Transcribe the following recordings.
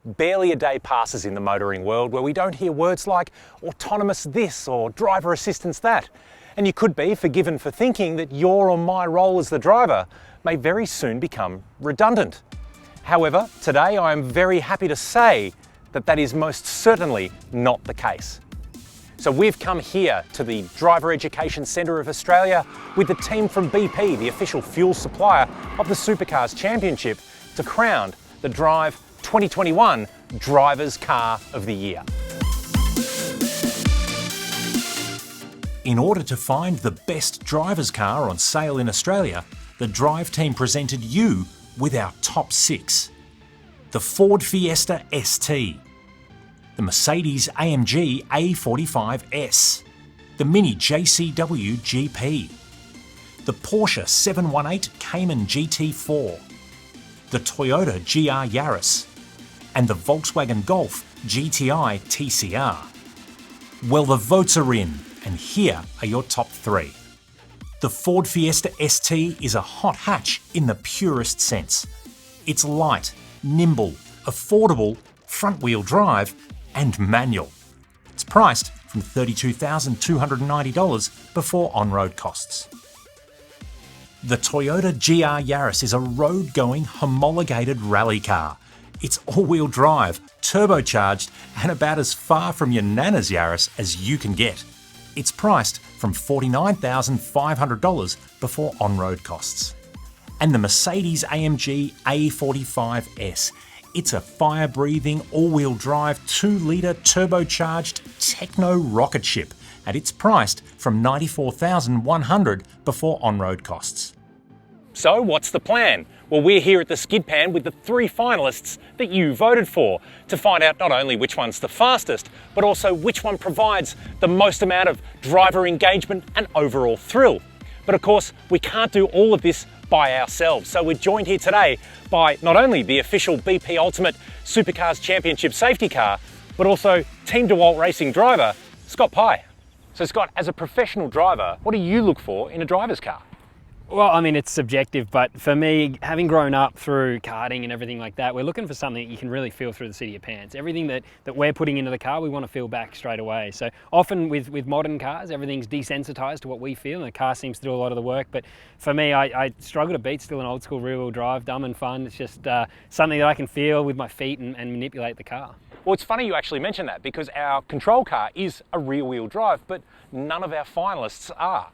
Barely a day passes in the motoring world where we don't hear words like autonomous this or driver assistance that. And you could be forgiven for thinking that your or my role as the driver may very soon become redundant. However, today I am very happy to say that that is most certainly not the case. So we've come here to the Driver Education Centre of Australia with the team from BP, the official fuel supplier of the Supercars Championship, to crown the Drive 2021 Driver's Car of the Year. In order to find the best driver's car on sale in Australia, the Drive team presented you with our top 6. The Ford Fiesta ST, the Mercedes-AMG A45 S, the Mini JCW GP, the Porsche 718 Cayman GT4, the Toyota GR Yaris, and the Volkswagen Golf GTI TCR. Well, the votes are in, and here are your top 3. The Ford Fiesta ST is a hot hatch in the purest sense. It's light, nimble, affordable, front-wheel drive, and manual. It's priced from $32,290 before on-road costs. The Toyota GR Yaris is a road-going homologated rally car. It's all-wheel drive, turbocharged, and about as far from your nana's Yaris as you can get. It's priced from $49,500 before on-road costs. And the Mercedes-AMG A45 S. It's a fire-breathing, all-wheel drive, 2-litre turbocharged techno rocket ship, and it's priced from $94,100 before on-road costs. So what's the plan? Well, we're here at the skid pan with the 3 finalists that you voted for to find out not only which one's the fastest, but also which one provides the most amount of driver engagement and overall thrill. But of course, we can't do all of this by ourselves. So we're joined here today by not only the official BP Ultimate Supercars Championship safety car, but also Team DeWalt Racing driver, Scott Pye. So Scott, as a professional driver, what do you look for in a driver's car? Well, I mean, it's subjective, but for me, having grown up through karting and everything like that, we're looking for something that you can really feel through the seat of your pants. Everything that we're putting into the car, we want to feel back straight away. So often with modern cars, everything's desensitized to what we feel, and the car seems to do a lot of the work. But for me, I struggle to beat still an old school rear-wheel drive, dumb and fun. It's just something that I can feel with my feet and manipulate the car. Well, it's funny you actually mention that, because our control car is a rear-wheel drive, but none of our finalists are.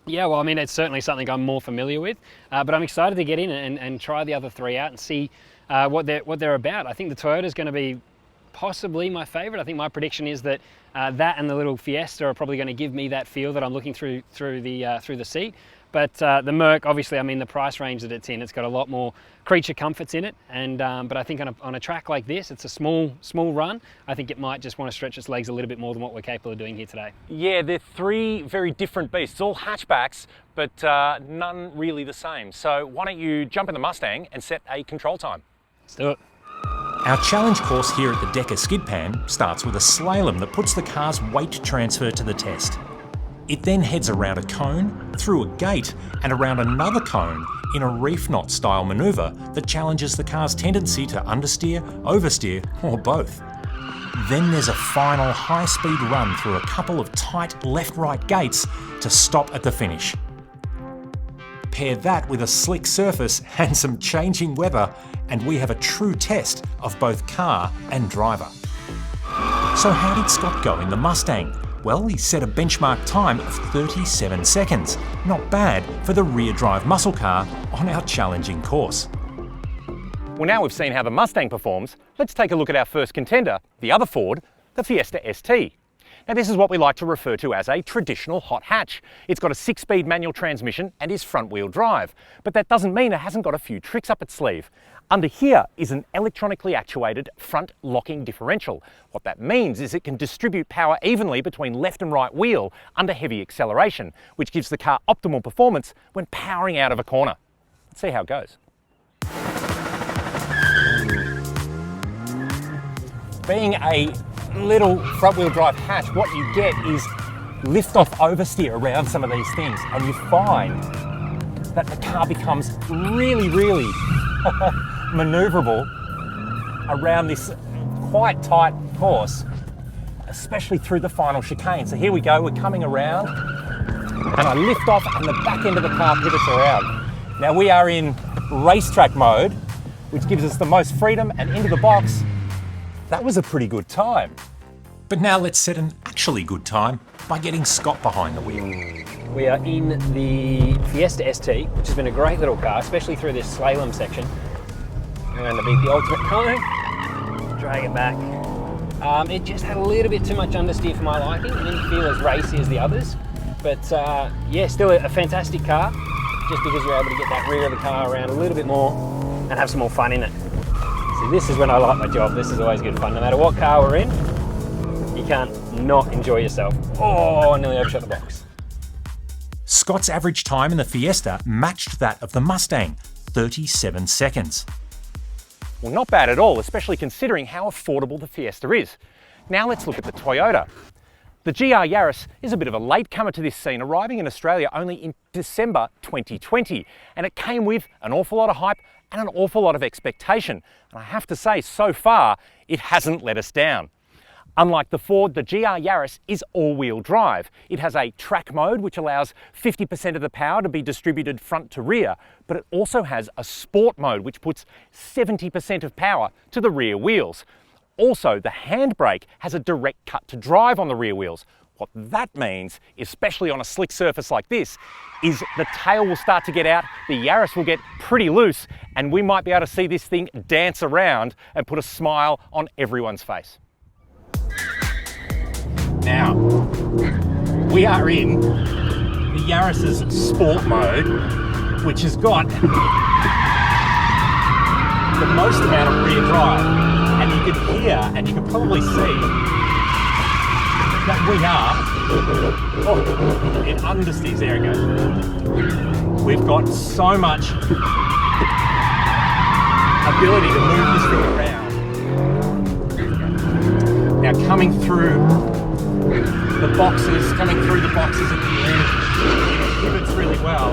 Yeah, well, I mean, it's certainly something I'm more familiar with, but I'm excited to get in and try the other 3 out and see what they're about. I think the Toyota's going to be possibly my favourite. I think my prediction is that that and the little Fiesta are probably going to give me that feel that I'm looking through the seat. But the Merc, obviously, I mean, the price range that it's in, it's got a lot more creature comforts in it. And but I think on a track like this, it's a small run. I think it might just want to stretch its legs a little bit more than what we're capable of doing here today. Yeah, they're 3 very different beasts, all hatchbacks, but none really the same. So why don't you jump in the Mustang and set a control time? Let's do it. Our challenge course here at the Decker Skid Pan starts with a slalom that puts the car's weight transfer to the test. It then heads around a cone, through a gate, and around another cone in a reef knot style manoeuvre that challenges the car's tendency to understeer, oversteer, or both. Then there's a final high-speed run through a couple of tight left-right gates to stop at the finish. Pair that with a slick surface and some changing weather, and we have a true test of both car and driver. So how did Scott go in the Mustang? Well, he set a benchmark time of 37 seconds. Not bad for the rear drive muscle car on our challenging course. Well, now we've seen how the Mustang performs, let's take a look at our first contender, the other Ford, the Fiesta ST. Now this is what we like to refer to as a traditional hot hatch. It's got a 6-speed manual transmission and is front-wheel drive, but that doesn't mean it hasn't got a few tricks up its sleeve. Under here is an electronically actuated front locking differential. What that means is it can distribute power evenly between left and right wheel under heavy acceleration, which gives the car optimal performance when powering out of a corner. Let's see how it goes. Being a little front-wheel drive hatch, what you get is lift-off oversteer around some of these things, and you find that the car becomes really, really maneuverable around this quite tight course, especially through the final chicane. So here we go, we're coming around, and I lift off and the back end of the car pivots around. Now we are in racetrack mode, which gives us the most freedom, and into the box. That was a pretty good time. But now let's set an actually good time by getting Scott behind the wheel. We are in the Fiesta ST, which has been a great little car, especially through this slalom section. I'm going to beat the ultimate cone, drag it back. It just had a little bit too much understeer for my liking. It didn't feel as racy as the others. But yeah, still a fantastic car, just because you're able to get that rear of the car around a little bit more and have some more fun in it. See, this is when I like my job. This is always good fun. No matter what car we're in, you can't not enjoy yourself. Oh, I nearly overshot the box. Scott's average time in the Fiesta matched that of the Mustang, 37 seconds. Well, not bad at all, especially considering how affordable the Fiesta is. Now let's look at the Toyota. The GR Yaris is a bit of a latecomer to this scene, arriving in Australia only in December 2020. And it came with an awful lot of hype and an awful lot of expectation. And I have to say, so far, it hasn't let us down. Unlike the Ford, the GR Yaris is all-wheel drive. It has a track mode, which allows 50% of the power to be distributed front to rear, but it also has a sport mode, which puts 70% of power to the rear wheels. Also, the handbrake has a direct cut to drive on the rear wheels. What that means, especially on a slick surface like this, is the tail will start to get out, the Yaris will get pretty loose, and we might be able to see this thing dance around and put a smile on everyone's face. Now, we are in the Yaris's sport mode, which has got the most amount of rear drive. And you can hear, and you can probably see, that we are, it understeers, there it goes. We've got so much ability to move this thing around. Now coming through the boxes at the end, it pivots really well,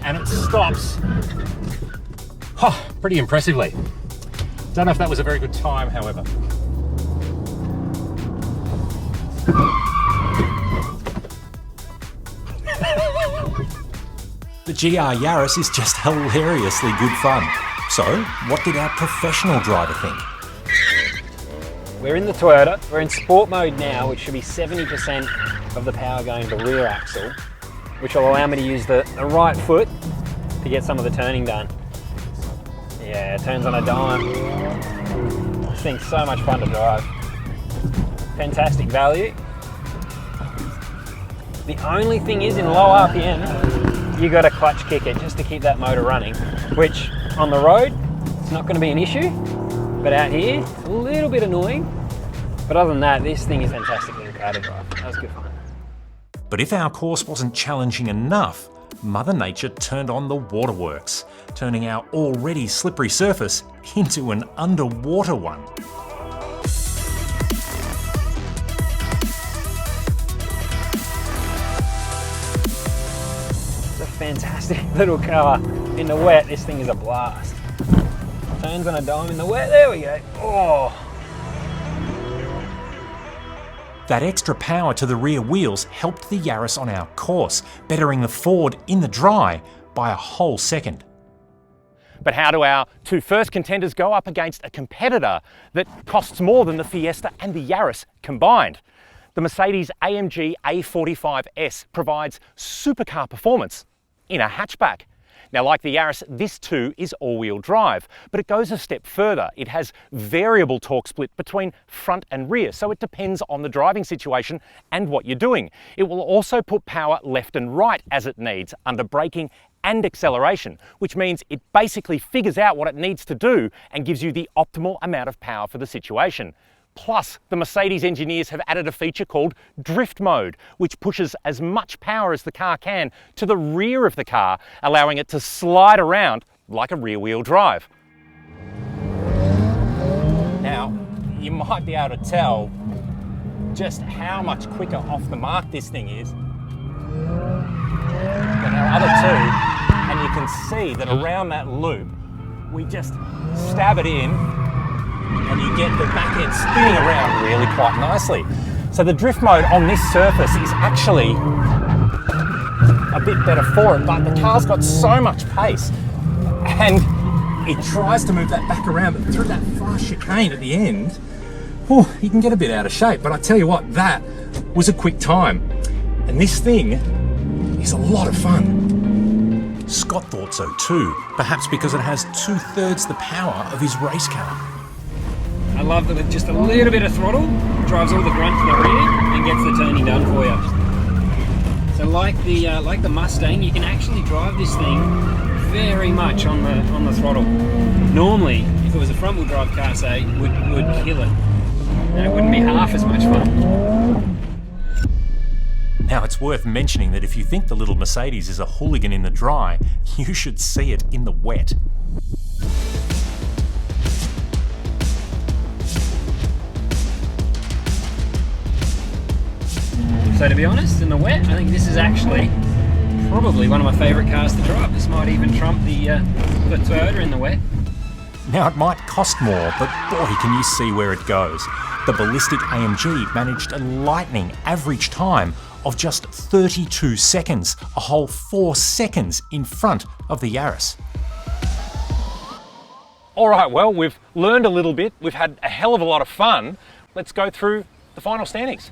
and it stops pretty impressively. Don't know if that was a very good time, however. The GR Yaris is just hilariously good fun. So, what did our professional driver think? We're in the Toyota, we're in sport mode now, which should be 70% of the power going to the rear axle, which will allow me to use the right foot to get some of the turning done. Yeah, it turns on a dime. This thing's so much fun to drive. Fantastic value. The only thing is, in low RPM, you got to clutch kick it just to keep that motor running, which on the road, it's not going to be an issue. But out here, it's a little bit annoying. But other than that, this thing is fantastic in the car to drive. That was good fun. But if our course wasn't challenging enough, Mother Nature turned on the waterworks, turning our already slippery surface into an underwater one. It's a fantastic little car. In the wet, this thing is a blast. Turns on a dime in the wet, there we go. Oh. That extra power to the rear wheels helped the Yaris on our course, bettering the Ford in the dry by a whole second. But how do our two first contenders go up against a competitor that costs more than the Fiesta and the Yaris combined? The Mercedes-AMG A45 S provides supercar performance in a hatchback. Now, like the Yaris, this too is all-wheel drive, but it goes a step further. It has variable torque split between front and rear, so it depends on the driving situation and what you're doing. It will also put power left and right as it needs under braking and acceleration, which means it basically figures out what it needs to do and gives you the optimal amount of power for the situation. Plus, the Mercedes engineers have added a feature called drift mode, which pushes as much power as the car can to the rear of the car, allowing it to slide around like a rear-wheel drive. Now, you might be able to tell just how much quicker off the mark this thing is than our other two, and you can see that around that loop, we just stab it in and you get the back end spinning around really quite nicely. So the drift mode on this surface is actually a bit better for it, but the car's got so much pace and it tries to move that back around, but through that fast chicane at the end, you can get a bit out of shape. But I tell you what, that was a quick time. And this thing is a lot of fun. Scott thought so too, perhaps because it has 2/3 the power of his race car. I love that with just a little bit of throttle, drives all the grunt to the rear and gets the turning done for you. So like the Mustang, you can actually drive this thing very much on the throttle. Normally, if it was a front-wheel drive car, say, would kill it. And it wouldn't be half as much fun. Now, it's worth mentioning that if you think the little Mercedes is a hooligan in the dry, you should see it in the wet. So to be honest, in the wet, I think this is actually probably one of my favourite cars to drive. This might even trump the Toyota in the wet. Now, it might cost more, but boy, can you see where it goes. The ballistic AMG managed a lightning average time of just 32 seconds, a whole 4 seconds in front of the Yaris. All right, well, we've learned a little bit. We've had a hell of a lot of fun. Let's go through the final standings.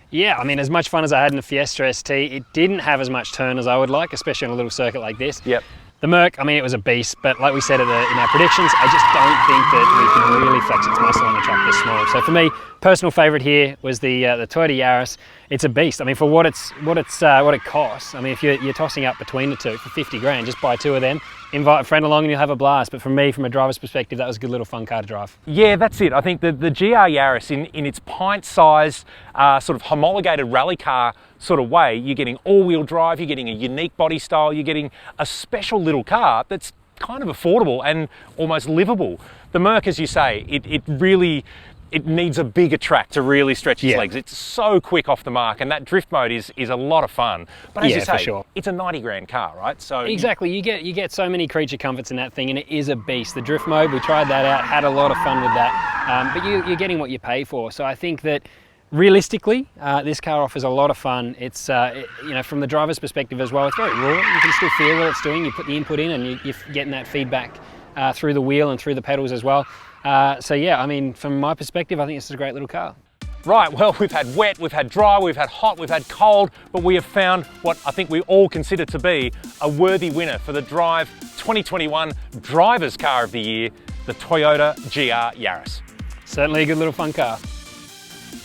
Yeah, I mean, as much fun as I had in the Fiesta ST, it didn't have as much turn as I would like, especially on a little circuit like this. Yep. The Merc, I mean, it was a beast, but like we said in our predictions, I just don't think that we can really flex its muscle on a track this small. So for me, personal favourite here was the Toyota Yaris. It's a beast. I mean, for what it costs. I mean, if you're tossing up between the two for 50 grand, just buy two of them, invite a friend along, and you'll have a blast. But for me, from a driver's perspective, that was a good little fun car to drive. Yeah, that's it. I think the GR Yaris, in its pint-sized, sort of homologated rally car sort of way, you're getting all-wheel drive, you're getting a unique body style, you're getting a special little car that's kind of affordable and almost livable. The Merc, as you say, it needs a bigger track to really stretch its legs. It's so quick off the mark, and that drift mode is a lot of fun. But as you say, for sure, it's a 90 grand car, right? So exactly, you get so many creature comforts in that thing, and it is a beast. The drift mode, we tried that out, had a lot of fun with that. But you're getting what you pay for. So I think that realistically, this car offers a lot of fun. It's you know, from the driver's perspective as well, it's very raw. You can still feel what it's doing. You put the input in, and you're getting that feedback through the wheel and through the pedals as well. So yeah, I mean, from my perspective, I think this is a great little car. Right, well, we've had wet, we've had dry, we've had hot, we've had cold, but we have found what I think we all consider to be a worthy winner for the Drive 2021 Driver's Car of the Year, the Toyota GR Yaris. Certainly a good little fun car.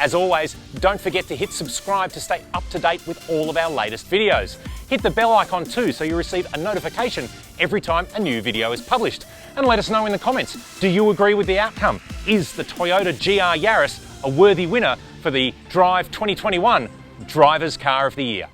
As always, don't forget to hit subscribe to stay up to date with all of our latest videos. Hit the bell icon too so you receive a notification every time a new video is published. And let us know in the comments, do you agree with the outcome? Is the Toyota GR Yaris a worthy winner for the Drive 2021 Driver's Car of the Year?